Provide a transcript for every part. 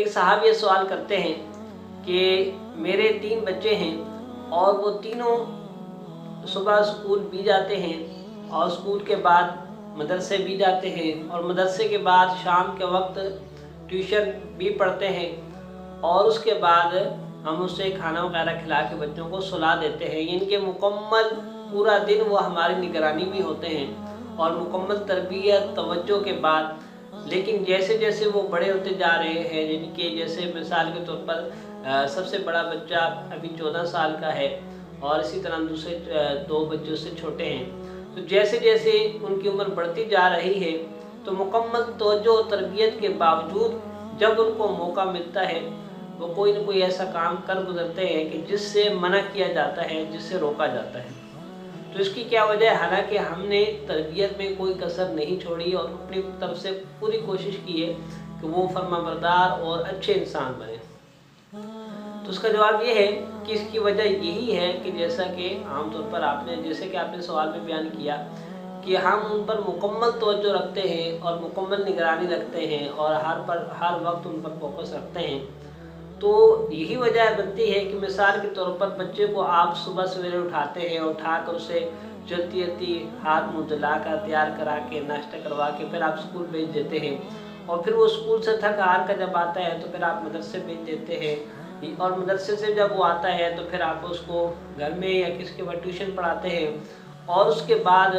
एक साहब ये सवाल करते हैं कि मेरे 3 बच्चे हैं और वो तीनों सुबह स्कूल भी जाते हैं और स्कूल के बाद मदरसे भी जाते हैं और मदरसे के बाद शाम के वक्त ट्यूशन भी पढ़ते हैं और उसके बाद हम उससे खाना वगैरह खिला के बच्चों को सुला देते हैं। इनके मुकम्मल पूरा दिन वो हमारी निगरानी भी होते हैं और मुकम्मल तरबियत तवज्जो के बाद। लेकिन जैसे जैसे वो बड़े होते जा रहे हैं, जिनके जैसे मिसाल के तौर पर सबसे बड़ा बच्चा अभी 14 साल का है और इसी तरह दूसरे 2 बच्चे उससे छोटे हैं, तो जैसे जैसे उनकी उम्र बढ़ती जा रही है तो मुकम्मल तवज्जो और तरबियत के बावजूद जब उनको मौका मिलता है वो कोई न कोई ऐसा काम कर गुजरते हैं कि जिससे मना किया जाता है, जिससे रोका जाता है। तो इसकी क्या वजह है? हालांकि हमने तरबियत में कोई कसर नहीं छोड़ी और अपनी तरफ से पूरी कोशिश की है कि वो फरमाबरदार और अच्छे इंसान बने। तो उसका जवाब ये है कि इसकी वजह यही है कि जैसा कि आमतौर पर आपने सवाल में बयान किया कि हम उन पर मुकम्मल तवज्जो रखते हैं और मुकम्मल निगरानी रखते हैं और हर वक्त उन पर फोकस रखते हैं। तो यही वजह बनती है कि मिसाल के तौर पर बच्चे को आप सुबह सवेरे उठाते हैं, उठाकर उसे जल्दी जल्दी हाथ मुँह धुला कर तैयार करा के नाश्ता करवा के फिर आप स्कूल भेज देते हैं और फिर वो स्कूल से थक हार कर जब आता है तो फिर आप मदरसे भेज देते हैं और मदरसे से जब वो आता है तो फिर आप उसको घर में या किसी के बाद ट्यूशन पढ़ाते हैं और उसके बाद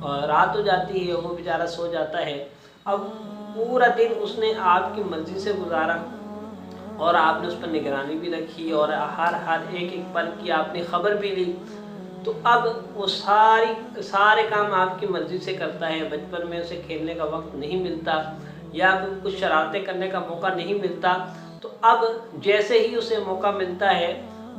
रात हो जाती है, वो बेचारा सो जाता है। अब पूरा दिन उसने आपकी मर्ज़ी से गुजारा और आपने उस पर निगरानी भी रखी और हर एक पल की आपने ख़बर भी ली, तो अब वो सारे काम आपकी मर्ज़ी से करता है। बचपन में उसे खेलने का वक्त नहीं मिलता या कुछ शरारतें करने का मौका नहीं मिलता, तो अब जैसे ही उसे मौका मिलता है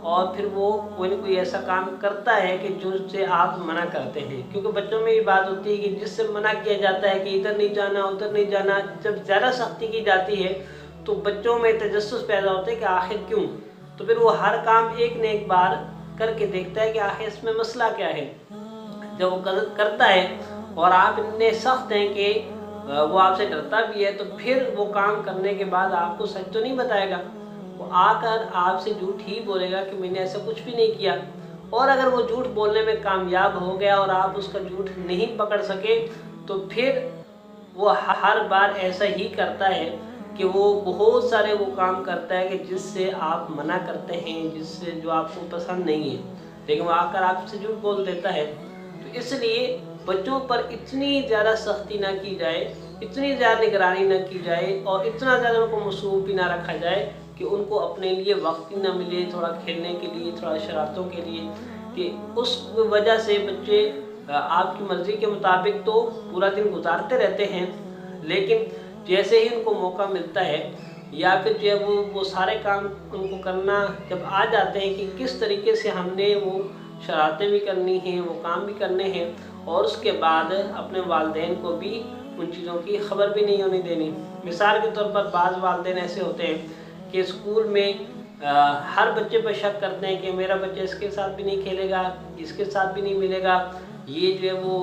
और फिर वो कोई न कोई ऐसा काम करता है कि जो उससे आप मना करते हैं। क्योंकि बच्चों में ये बात होती है कि जिससे मना किया जाता है कि इधर नहीं जाना उधर नहीं जाना, जब ज़्यादा सख्ती की जाती है तो बच्चों में तजस्सुस पैदा होता है कि आखिर क्यों। तो फिर वो हर काम एक न एक बार करके देखता है कि आखिर इसमें मसला क्या है। जब वो करता है और आप इतने सख्त हैं कि वो आपसे डरता भी है, तो फिर वो काम करने के बाद आपको सच तो नहीं बताएगा, वो आकर आपसे झूठ ही बोलेगा कि मैंने ऐसा कुछ भी नहीं किया। और अगर वो झूठ बोलने में कामयाब हो गया और आप उसका झूठ नहीं पकड़ सके तो फिर वो हर बार ऐसा ही करता है कि वो बहुत सारे वो काम करता है कि जिससे आप मना करते हैं, जिससे जो आपको पसंद नहीं है, लेकिन वो आकर आपसे झूठ बोल देता है। तो इसलिए बच्चों पर इतनी ज़्यादा सख्ती ना की जाए, इतनी ज़्यादा निगरानी ना की जाए और इतना ज़्यादा उनको मसरूफ़ भी ना रखा जाए कि उनको अपने लिए वक्त ही ना मिले, थोड़ा खेलने के लिए, थोड़ा शरारतों के लिए, कि उस वजह से बच्चे आपकी मर्ज़ी के मुताबिक तो पूरा दिन गुजारते रहते हैं, लेकिन जैसे ही उनको मौका मिलता है या फिर जब वो सारे काम उनको करना जब आ जाते हैं कि किस तरीके से हमने वो शरारतें भी करनी हैं, वो काम भी करने हैं और उसके बाद अपने वालिदैन को भी उन चीज़ों की खबर भी नहीं होने देनी। मिसाल के तौर पर बाज़ वालिदैन ऐसे होते हैं कि स्कूल में हर बच्चे पर शक करते हैं कि मेरा बच्चा इसके साथ भी नहीं खेलेगा, इसके साथ भी नहीं मिलेगा, ये जो है वो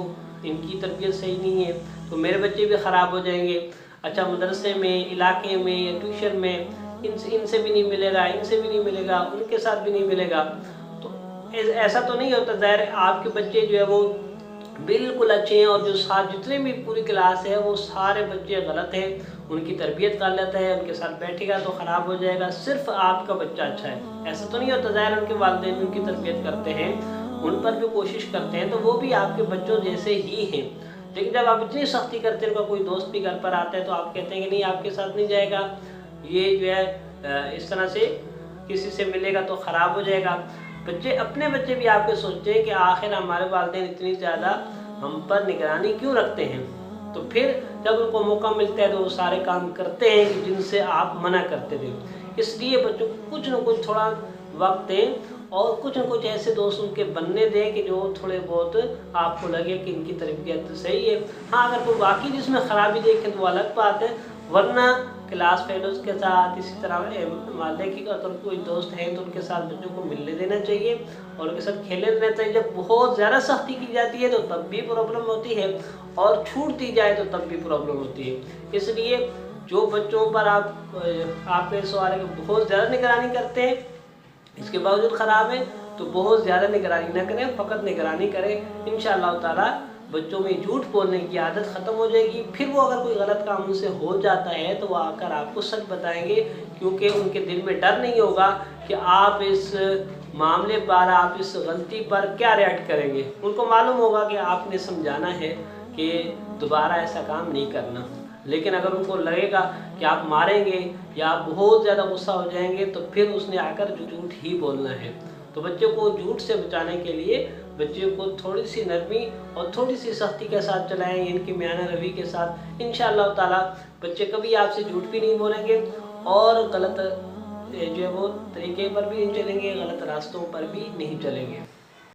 इनकी तरबियत सही नहीं है तो मेरे बच्चे भी ख़राब हो जाएंगे। अच्छा, मदरसे में, इलाके में या ट्यूशन में इनसे भी नहीं मिलेगा, इनसे भी नहीं मिलेगा, उनके साथ भी नहीं मिलेगा। तो ऐसा तो नहीं होता। ज़ाहिर आपके बच्चे जो है वो बिल्कुल अच्छे हैं और जो साथ जितने भी पूरी क्लास है वो सारे बच्चे गलत हैं, उनकी तरबियत गलत है, उनके साथ बैठेगा तो ख़राब हो जाएगा, सिर्फ आपका बच्चा अच्छा है, ऐसा तो नहीं होता। ज़ाहिर उनके वालिदैन भी उनकी तरबियत करते हैं, उन पर भी कोशिश करते हैं, तो वो भी आपके बच्चों जैसे ही हैं। लेकिन जब आप इतनी सख्ती करते हैं, उनका कोई दोस्त भी घर पर आता है तो आप कहते हैं कि नहीं आपके साथ नहीं जाएगा, ये जो है इस तरह से किसी से मिलेगा तो ख़राब हो जाएगा। अपने बच्चे भी आपके सोचते हैं कि आखिर हमारे वालिदैन इतनी ज़्यादा हम पर निगरानी क्यों रखते हैं। तो फिर जब उनको मौका मिलता है तो वो सारे काम करते हैं जिनसे आप मना करते थे। इसलिए बच्चों को कुछ न कुछ थोड़ा वक्त दें और कुछ न कुछ ऐसे दोस्त उनके बनने दें कि जो थोड़े बहुत आपको लगे कि इनकी तरबियत सही है। हाँ, अगर कोई वाकई जिसमें ख़राबी देखें तो वो अलग बात है, वरना क्लास फेलोज़ के साथ इसी तरह माले की अगर कोई दोस्त हैं तो उनके साथ बच्चों को मिलने देना चाहिए और उनके साथ खेलने देना चाहिए। जब बहुत ज़्यादा सख्ती की जाती है तो तब भी प्रॉब्लम होती है और छूट दी जाए तो तब भी प्रॉब्लम होती है। इसलिए جو بچوں پر آپ نے سوال ہے کہ بہت زیادہ نگرانی کرتے ہیں، اس کے باوجود خراب ہے، تو بہت زیادہ نگرانی نہ کریں، فقط نگرانی کریں۔ انشاءاللہ تعالیٰ بچوں میں جھوٹ بولنے کی عادت ختم ہو جائے گی۔ پھر وہ اگر کوئی غلط کام ان سے ہو جاتا ہے تو وہ آ کر آپ کو سچ بتائیں گے، کیونکہ ان کے دل میں ڈر نہیں ہوگا کہ آپ اس معاملے پر، آپ اس غلطی پر کیا ریئیکٹ کریں گے۔ ان کو معلوم ہوگا کہ آپ نے سمجھانا ہے کہ دوبارہ ایسا کام نہیں کرنا۔ لیکن اگر ان کو لگے گا کہ آپ ماریں گے یا آپ بہت زیادہ غصہ ہو جائیں گے تو پھر اس نے آ کر جھوٹ ہی بولنا ہے۔ تو بچے کو جھوٹ سے بچانے کے لیے بچے کو تھوڑی سی نرمی اور تھوڑی سی سختی کے ساتھ چلائیں، ان کی میانہ روی کے ساتھ۔ انشاءاللہ تعالیٰ بچے کبھی آپ سے جھوٹ بھی نہیں بولیں گے اور غلط جو ہے وہ طریقے پر بھی نہیں چلیں گے، غلط راستوں پر بھی نہیں چلیں گے۔